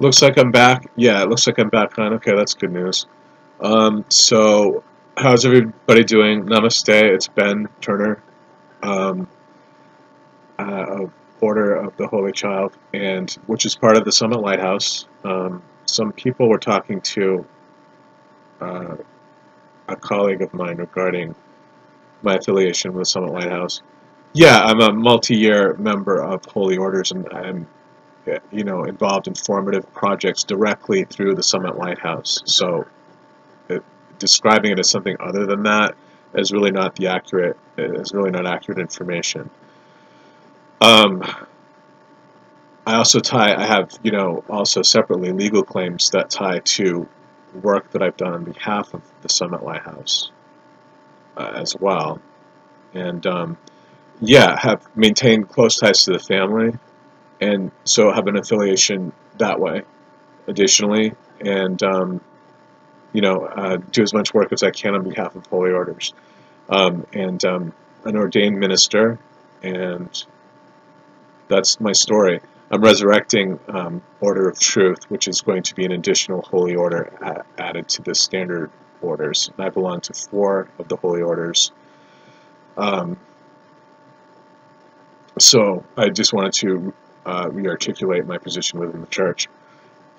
Looks like I'm back. Yeah, it looks like I'm back on. Okay, that's good news. So how's everybody doing? Namaste. It's Ben Turner, um, of Order of the Holy Child, and which is part of the Summit Lighthouse. Some people were talking to uh, a colleague of mine regarding my affiliation with the Summit Lighthouse. Yeah, I'm a multi-year member of Holy Orders, and I'm involved in formative projects directly through the Summit Lighthouse. So it, describing it as something other than that is really not accurate information. Um, I have, also separately legal claims that tie to work that I've done on behalf of the Summit Lighthouse as well. And yeah, have maintained close ties to the family, and so have an affiliation that way additionally, and do as much work as I can on behalf of Holy Orders. And an ordained minister, and that's my story. I'm resurrecting Order of Truth, which is going to be an additional holy order added to the standard orders. And I belong to 4 of the holy orders. So I just wanted to re-articulate my position within the church.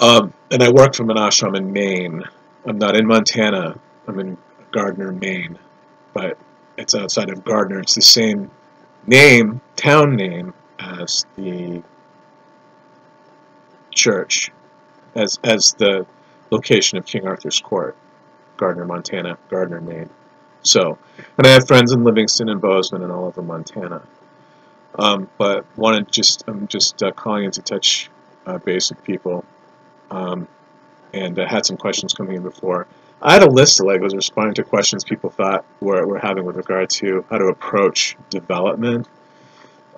And I work from an ashram in Maine. I'm not in Montana. I'm in Gardner, Maine. But it's outside of Gardner. It's the same town name, as the church, as the location of King Arthur's Court, Gardner, Montana, Gardner, Maine. So, and I have friends in Livingston and Bozeman and all over Montana. But I'm just calling in to touch base with people, and I had some questions coming in before. I had a list of was responding to questions people thought were having with regard to how to approach development,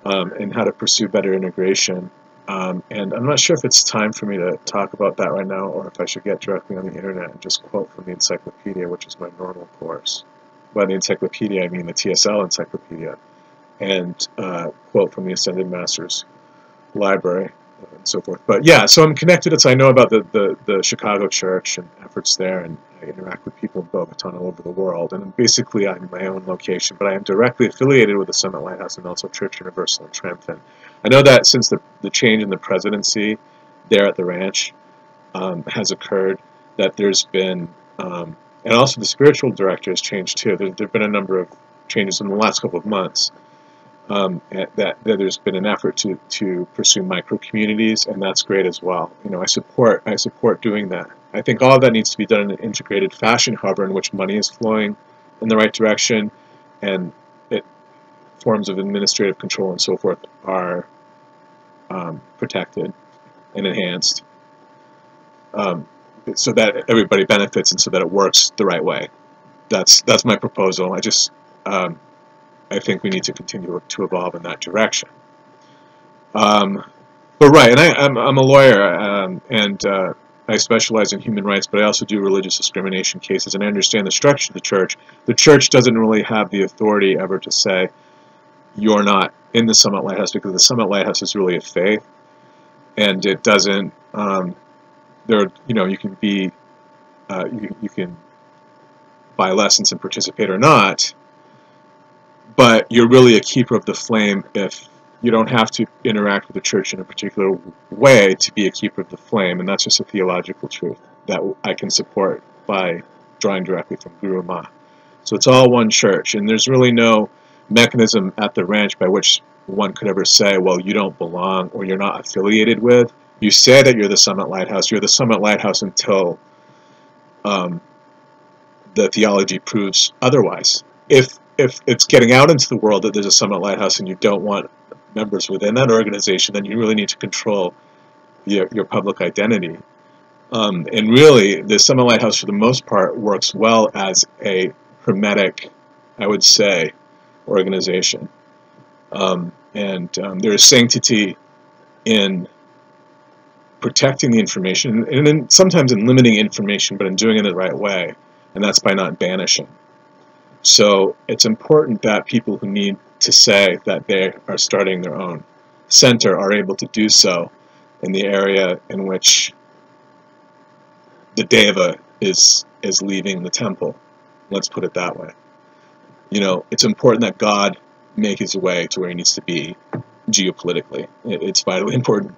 and how to pursue better integration. And I'm not sure if it's time for me to talk about that right now, or if I should get directly on the internet and just quote from the encyclopedia, which is my normal course. By the encyclopedia, I mean the TSL encyclopedia, and quote from the Ascended Masters library, and so forth. But yeah, so I'm connected. I know about the Chicago church and efforts there, and I interact with people in Bogota all over the world. And basically, I'm in my own location, but I am directly affiliated with the Summit Lighthouse and also Church Universal and Triumphant. I know that since the change in the presidency there at the ranch has occurred, that there's been, and also the spiritual director has changed too. There have been a number of changes in the last couple of months. That there's been an effort to pursue micro communities, and that's great as well. I support doing that. I think all of that needs to be done in an integrated fashion, however, in which money is flowing in the right direction, and forms of administrative control and so forth are protected and enhanced, so that everybody benefits and so that it works the right way. That's my proposal. I think we need to continue to evolve in that direction. But right, and I'm a lawyer, and I specialize in human rights, but I also do religious discrimination cases, and I understand the structure of the church. The church doesn't really have the authority ever to say, you're not in the Summit Lighthouse, because the Summit Lighthouse is really a faith, and it doesn't, you can be, you can buy lessons and participate or not, but you're really a keeper of the flame if you don't have to interact with the church in a particular way to be a keeper of the flame, and that's just a theological truth that I can support by drawing directly from Guru Ma. So it's all one church, and there's really no mechanism at the ranch by which one could ever say, well, you don't belong or you're not affiliated with. You say that you're the Summit Lighthouse. You're the Summit Lighthouse until the theology proves otherwise. If it's getting out into the world that there's a Summit Lighthouse and you don't want members within that organization, then you really need to control your public identity. And really, the Summit Lighthouse, for the most part, works well as a hermetic, I would say, organization. There is sanctity in protecting the information, and sometimes in limiting information, but in doing it in the right way, and that's by not banishing. So it's important that people who need to say that they are starting their own center are able to do so in the area in which the deva is leaving the temple. Let's put it that way. You know, it's important that God make his way to where he needs to be geopolitically. It's vitally important.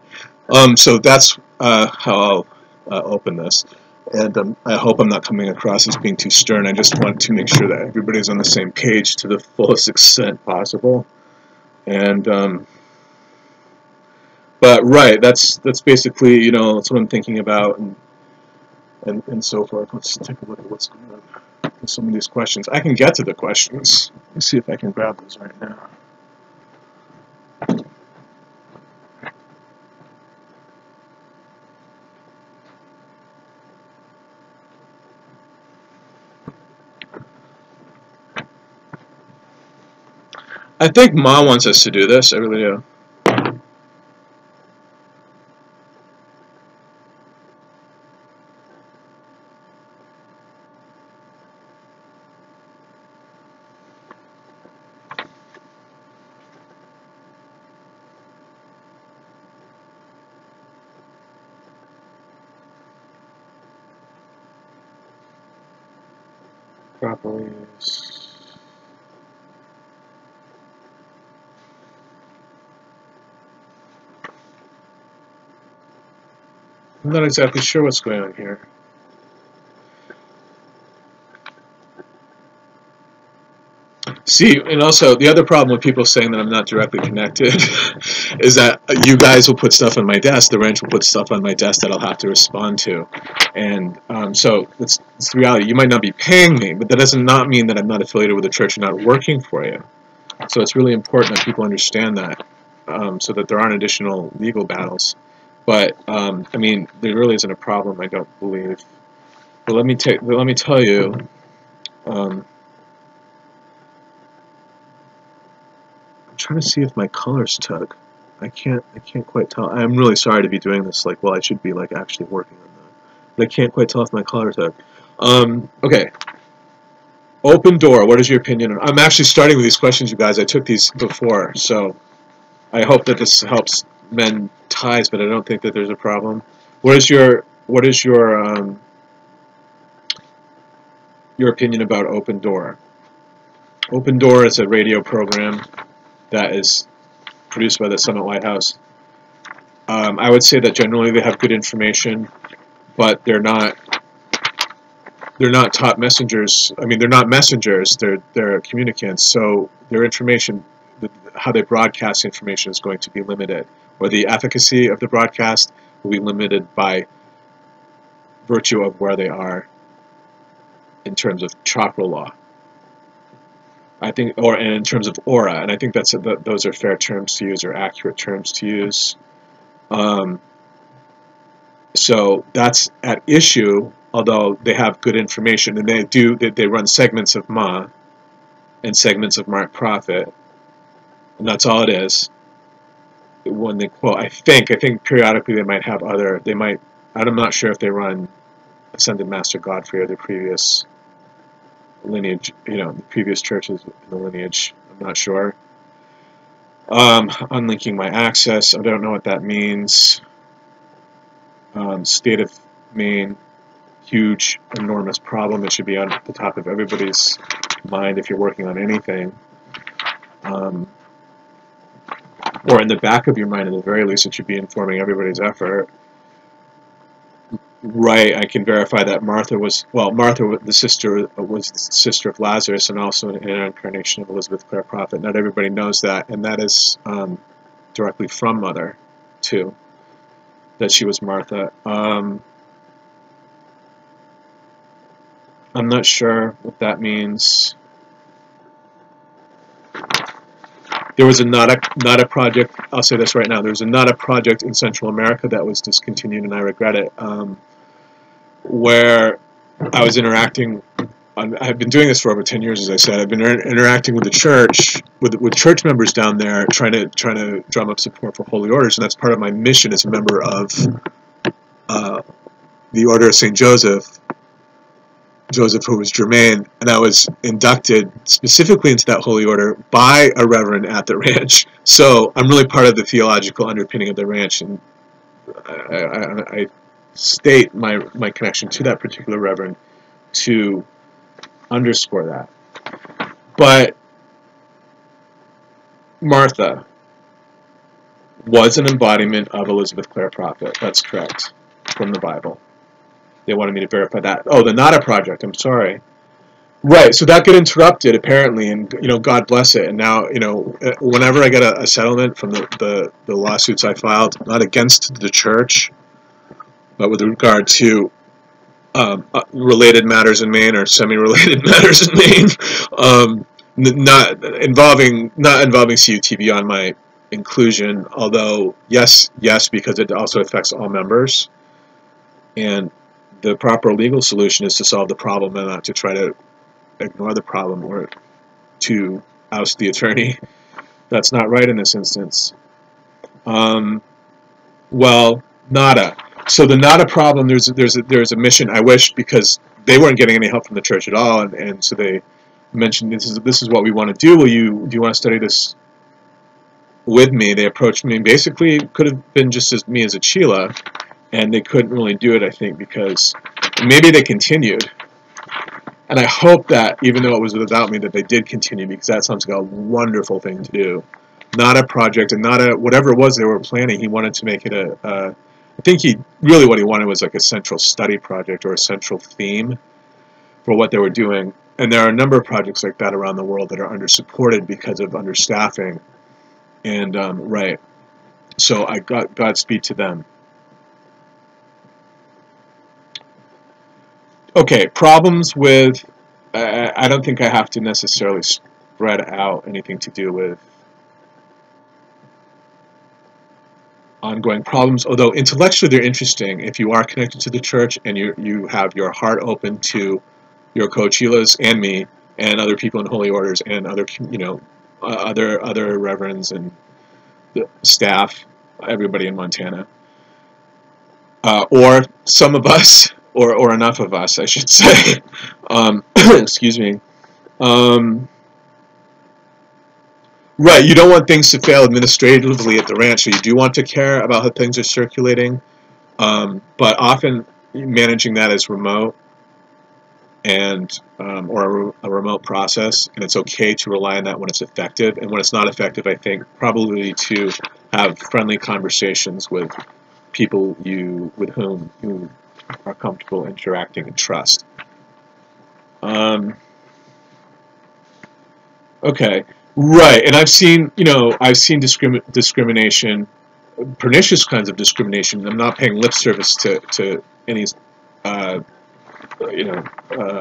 So that's how I'll open this. And I hope I'm not coming across as being too stern. I just want to make sure that everybody's on the same page to the fullest extent possible. And but right, that's basically, you know, that's what I'm thinking about, and so forth. Let's take a look at what's going on with some of these questions. I can get to the questions. Let me see if I can grab those right now. I think Ma wants us to do this. I really do. Properties. I'm not exactly sure what's going on here. See, and also the other problem with people saying that I'm not directly connected is that you guys will put stuff on my desk, the ranch will put stuff on my desk that I'll have to respond to. And so it's the reality. You might not be paying me, but that does not mean that I'm not affiliated with the church and not working for you. So it's really important that people understand that, so that there aren't additional legal battles. But I mean, there really isn't a problem, I don't believe. But let me tell you. I'm trying to see if my colors took. I can't quite tell. I'm really sorry to be doing this. Like, well, I should be like actually working on that. But I can't quite tell if my color took. Okay. Open door. What is your opinion? I'm actually starting with these questions, you guys. I took these before, so I hope that this helps mend ties. But I don't think that there's a problem. What is your opinion about Open Door? Open Door is a radio program that is produced by the Summit Lighthouse. I would say that generally they have good information, but they're not top messengers. I mean, they're not messengers. They're communicants. So their information, how they broadcast information, is going to be limited, or the efficacy of the broadcast will be limited by virtue of where they are in terms of chakra law. I think, and in terms of aura, and I think those are fair terms to use, or accurate terms to use. So that's at issue, although they have good information, and they run segments of Ma and segments of Mark Prophet, and that's all it is. When they quote, I think periodically they might have other. I'm not sure if they run Ascended Master Godfrey or the previous lineage, the previous churches in the lineage. I'm not sure. Unlinking my access. I don't know what that means. State of Maine, huge, enormous problem. It should be on the top of everybody's mind if you're working on anything. Or in the back of your mind, at the very least, it should be informing everybody's effort. Right, I can verify that Martha, the sister, was the sister of Lazarus, and also an incarnation of Elizabeth Clare Prophet. Not everybody knows that, and that is directly from Mother, too, that she was Martha. I'm not sure what that means. There was not a project. I'll say this right now. There was not a project in Central America that was discontinued, and I regret it. Where I was interacting. I've been doing this for over 10 years, as I said. I've been interacting with the church, with church members down there, trying to drum up support for holy orders, and that's part of my mission as a member of the Order of St. Joseph, who was Germain, and I was inducted specifically into that holy order by a reverend at the ranch. So I'm really part of the theological underpinning of the ranch, and state my connection to that particular reverend to underscore that. But Martha was an embodiment of Elizabeth Clare Prophet. That's correct, from the Bible. They wanted me to verify that. Oh, the Nada Project. I'm sorry. Right. So that got interrupted apparently, and God bless it. And now, whenever I get a settlement from the lawsuits I filed, not against the church, but with regard to related matters in Maine or semi-related matters in Maine, not involving CUT beyond my inclusion. Although yes, because it also affects all members, and the proper legal solution is to solve the problem and not to try to ignore the problem or to oust the attorney. That's not right in this instance. Well, Nada. So the Nada problem, there's a mission. I wish, because they weren't getting any help from the church at all, and so they mentioned this is what we want to do. Do you want to study this with me? They approached me, and basically could have been just as me as a Chila, and they couldn't really do it, I think, because maybe they continued. And I hope that, even though it was without me, that they did continue, because that sounds like a wonderful thing to do. Not a project, and not a whatever it was they were planning. He wanted to make it I think what he wanted was like a central study project or a central theme for what they were doing. And there are a number of projects like that around the world that are under-supported because of understaffing. And right, so I got Godspeed to them. Okay, problems with, I don't think I have to necessarily spread out anything to do with ongoing problems, although intellectually they're interesting if you are connected to the church and you have your heart open to your co-Chilas and me and other people in holy orders and other other reverends and the staff, everybody in Montana, or some of us, or enough of us, I should say. Excuse me. Right, you don't want things to fail administratively at the ranch, so you do want to care about how things are circulating, but often managing that is remote and or a remote process, and it's okay to rely on that when it's effective, and when it's not effective, I think probably to have friendly conversations with people with whom you are comfortable interacting and trust. Okay. Right, and I've seen discrimination, pernicious kinds of discrimination. I'm not paying lip service to any, uh,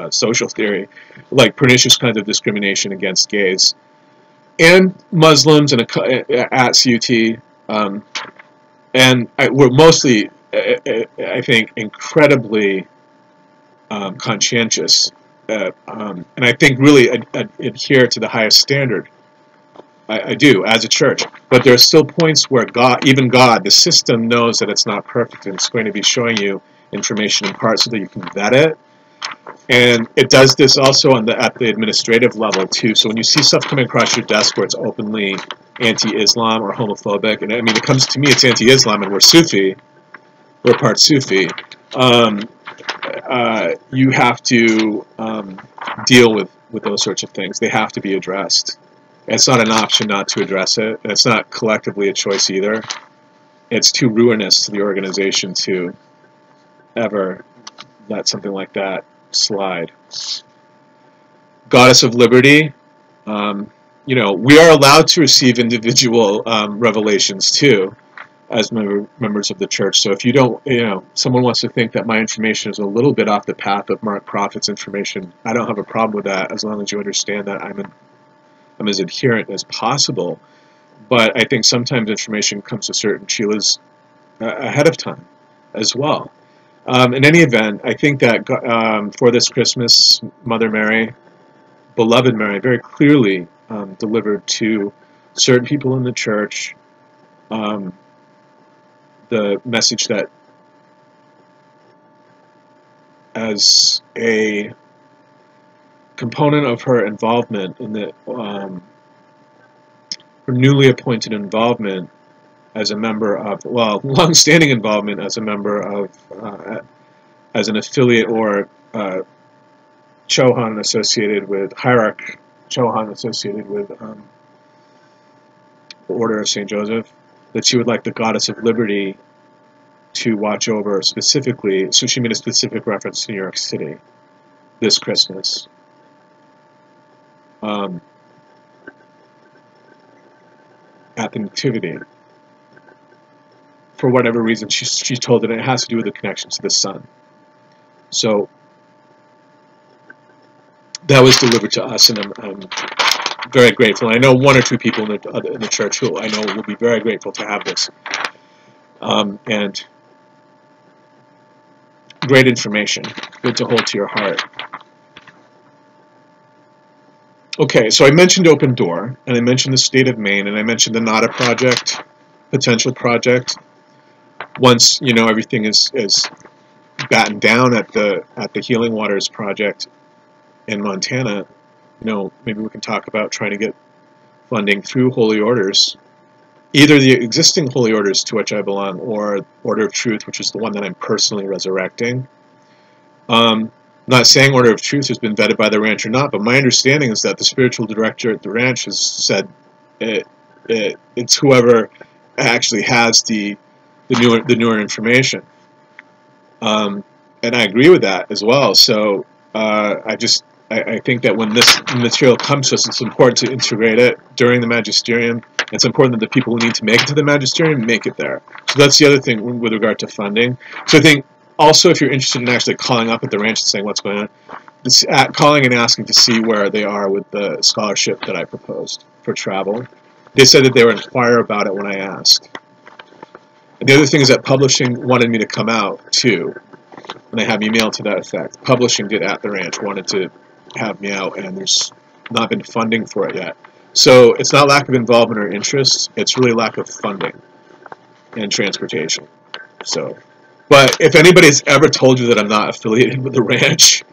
social theory, like pernicious kinds of discrimination against gays and Muslims and at CUT, and we're mostly, I think, incredibly conscientious, and I think really adhere to the highest standard. I do, as a church. But there are still points where even God, the system knows that it's not perfect, and it's going to be showing you information in part so that you can vet it. And it does this also at the administrative level, too. So when you see stuff coming across your desk where it's openly anti-Islam or homophobic, and I mean, it comes to me, it's anti-Islam, and we're Sufi. We're part Sufi. You have to deal with those sorts of things. They have to be addressed. It's not an option not to address it, and it's not collectively a choice either. It's too ruinous to the organization to ever let something like that slide. Goddess of Liberty, we are allowed to receive individual revelations too, as members of the church. So if you don't, someone wants to think that my information is a little bit off the path of Mark Prophet's information, I don't have a problem with that, as long as you understand that I'm as adherent as possible, but I think sometimes information comes to certain Chilas ahead of time as well. In any event, I think that for this Christmas, Mother Mary, beloved Mary, very clearly delivered to certain people in the church the message that as a component of her involvement in the her newly appointed involvement as a member of, well, long-standing involvement as a member of, as an affiliate or Chohan associated with, hierarch Chohan associated with the Order of St. Joseph, that she would like the Goddess of Liberty to watch over specifically, so she made a specific reference to New York City this Christmas. At the Nativity. For whatever reason, she told it has to do with the connection to the sun. So that was delivered to us, and I'm very grateful. I know one or two people in the church who I know will be very grateful to have this. And great information, good to hold to your heart. Okay, so I mentioned Open Door, and I mentioned the state of Maine, and I mentioned the NADA project, potential project. Once everything is battened down at the Healing Waters project in Montana, maybe we can talk about trying to get funding through Holy Orders, either the existing Holy Orders to which I belong, or Order of Truth, which is the one that I'm personally resurrecting. I'm not saying Order of Truth has been vetted by the ranch or not, but my understanding is that the spiritual director at the ranch has said it's whoever actually has the newer information, and I agree with that as well. So I think that when this material comes to us, it's important to integrate it during the magisterium. It's important that the people who need to make it to the magisterium make it there. So that's the other thing with regard to funding. So I think also, if you're interested in actually calling up at the ranch and saying what's going on, calling and asking to see where they are with the scholarship that I proposed for travel. They said that they would inquire about it when I asked. And the other thing is that publishing wanted me to come out too, and I have email to that effect. Publishing did at the ranch wanted to have me out, and there's not been funding for it yet. So it's not lack of involvement or interest, it's really lack of funding and transportation. So, but if anybody's ever told you that I'm not affiliated with the ranch,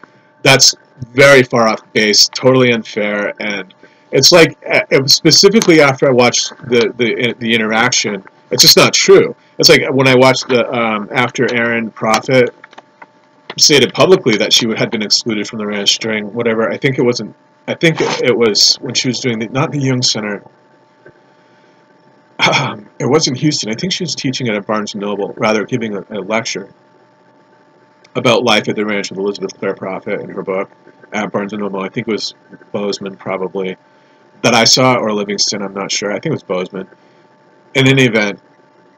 that's very far off base, totally unfair, and it's like, specifically after I watched the interaction, it's just not true. It's like when I watched the after Erin Prophet stated publicly that she had been excluded from the ranch during whatever, I think it was when she was doing not the Jung Center. It was in Houston. I think she was teaching at Barnes & Noble, rather giving a lecture about life at the ranch with Elizabeth Clare Prophet in her book at Barnes & Noble. I think it was Bozeman probably that I saw, or Livingston, I'm not sure. I think it was Bozeman. In any event,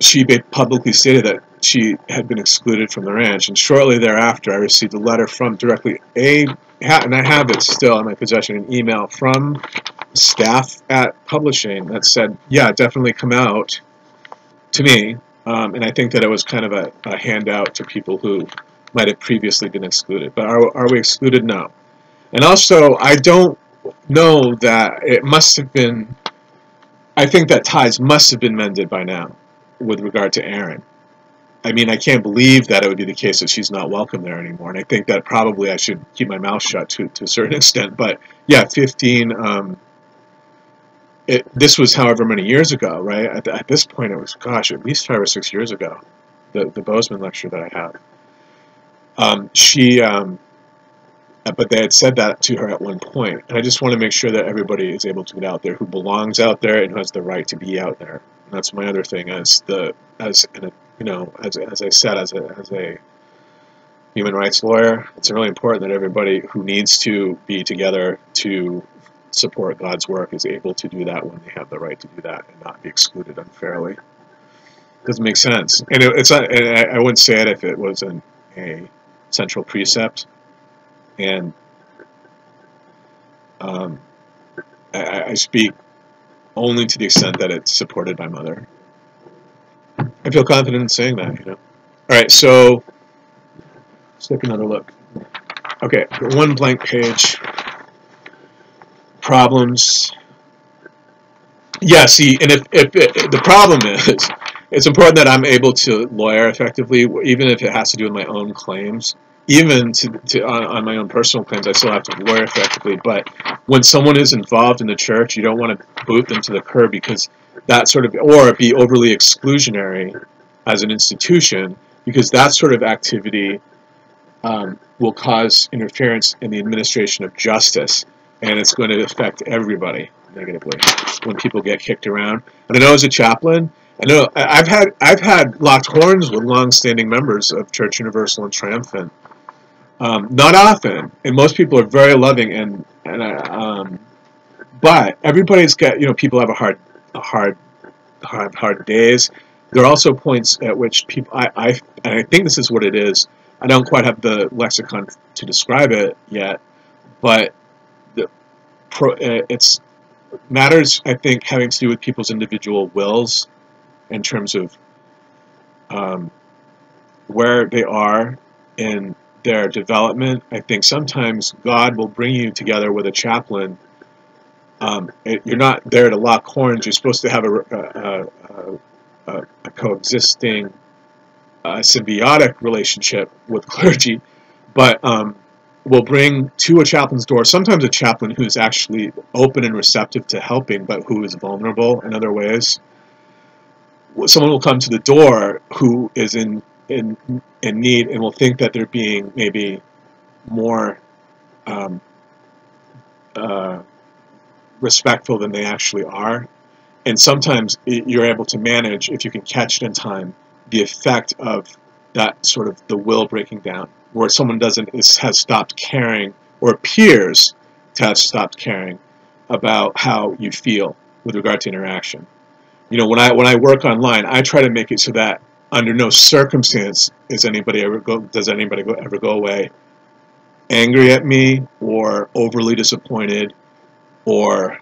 she publicly stated that she had been excluded from the ranch, and shortly thereafter I received a letter from directly and I have it still in my possession, an email from staff at publishing that said, yeah, definitely come out to me, and I think that it was kind of a handout to people who might have previously been excluded. But are we excluded? No. And also, I don't know that it must have been, I think that ties must have been mended by now with regard to Erin. I mean, I can't believe that it would be the case that she's not welcome there anymore, and I think that probably I should keep my mouth shut to a certain extent. But yeah, 15, this was however many years ago, right? At this point, it was, gosh, at least 5 or 6 years ago, the Bozeman lecture that I have. But they had said that to her at one point, and I just want to make sure that everybody is able to get out there who belongs out there and who has the right to be out there. And that's my other thing, as I said, as a human rights lawyer, it's really important that everybody who needs to be together to support God's work is able to do that when they have the right to do that and not be excluded unfairly. Doesn't make sense, and I wouldn't say it if it wasn't a central precept. And I speak only to the extent that it's supported by Mother. I feel confident in saying that, All right, so let's take another look. Okay, one blank page. Problems. Yeah, see, and if the problem is, it's important that I'm able to lawyer effectively, even if it has to do with my own claims. Even on my own personal claims, I still have to lawyer effectively. But when someone is involved in the church, you don't want to boot them to the curb because that sort of, or be overly exclusionary as an institution, because that sort of activity will cause interference in the administration of justice, and it's going to affect everybody negatively when people get kicked around. And I know as a chaplain, I've had locked horns with long-standing members of Church Universal and Triumphant. Not often, and most people are very loving, but everybody's got, people have hard days. There are also points at which people, and I think this is what it is. I don't quite have the lexicon to describe it yet, but it's matters, I think, having to do with people's individual wills in terms of where they are in their development. I think sometimes God will bring you together with a chaplain. You're not there to lock horns. You're supposed to have a coexisting symbiotic relationship with clergy, but will bring to a chaplain's door sometimes a chaplain who's actually open and receptive to helping, but who is vulnerable in other ways. Someone will come to the door who is in need and will think that they're being maybe more respectful than they actually are. And sometimes you're able to manage, if you can catch it in time, the effect of that sort of the will breaking down, where someone has stopped caring, or appears to have stopped caring about how you feel with regard to interaction. When I work online, I try to make it so that under no circumstance does anybody ever go away angry at me, or overly disappointed, or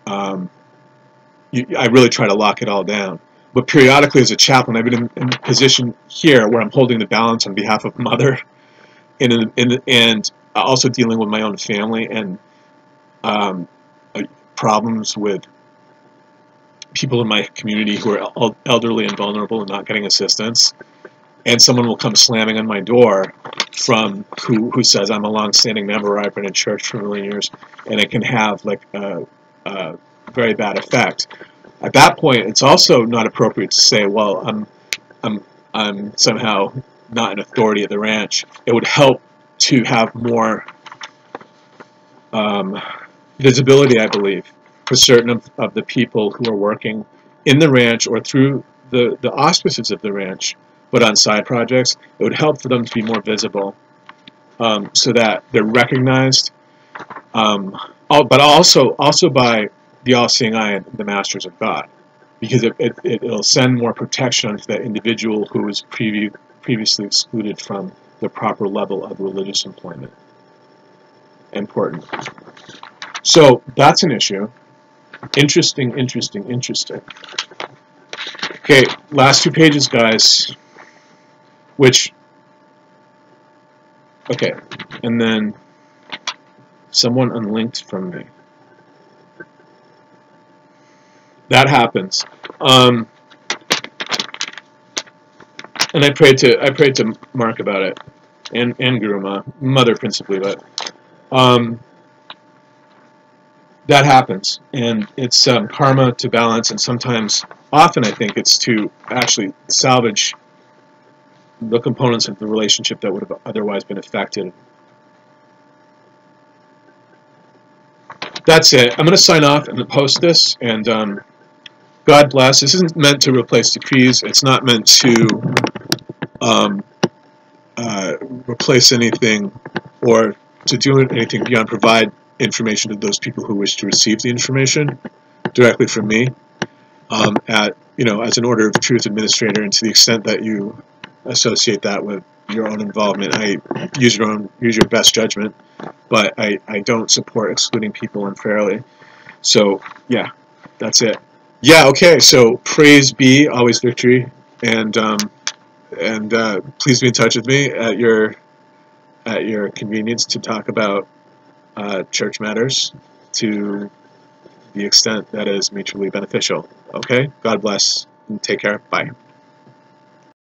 I really try to lock it all down. But periodically, as a chaplain, I've been in a position here where I'm holding the balance on behalf of Mother, and also dealing with my own family and problems with people in my community who are elderly and vulnerable and not getting assistance. And someone will come slamming on my door from who says, I'm a long-standing member, I've been in church for a million years, and it can have like a very bad effect. At that point, it's also not appropriate to say, well, I'm somehow not an authority at the ranch. It would help to have more visibility, I believe, for certain of the people who are working in the ranch or through the auspices of the ranch, but on side projects. It would help for them to be more visible, so that they're recognized, but also by the all-seeing eye and the masters of God, because it'll send more protection onto that individual who was previously excluded from the proper level of religious employment. Important. So that's an issue. Interesting. Okay, last 2 pages, guys. Okay, and then someone unlinked from me. That happens. And I prayed to Mark about it, and Guruma, Mother principally, but that happens, and it's karma to balance, and often I think it's to actually salvage the components of the relationship that would have otherwise been affected. That's it. I'm going to sign off and post this, and God bless. This isn't meant to replace decrees. It's not meant to replace anything or to do anything beyond provide information to those people who wish to receive the information directly from me, as an order of truth administrator, and to the extent that you associate that with your own involvement, I use your best judgment, but I don't support excluding people unfairly. So yeah, that's it. Yeah, okay. So praise be, always victory, and please be in touch with me at your convenience to talk about church matters to the extent that is mutually beneficial. Okay? God bless and take care. Bye.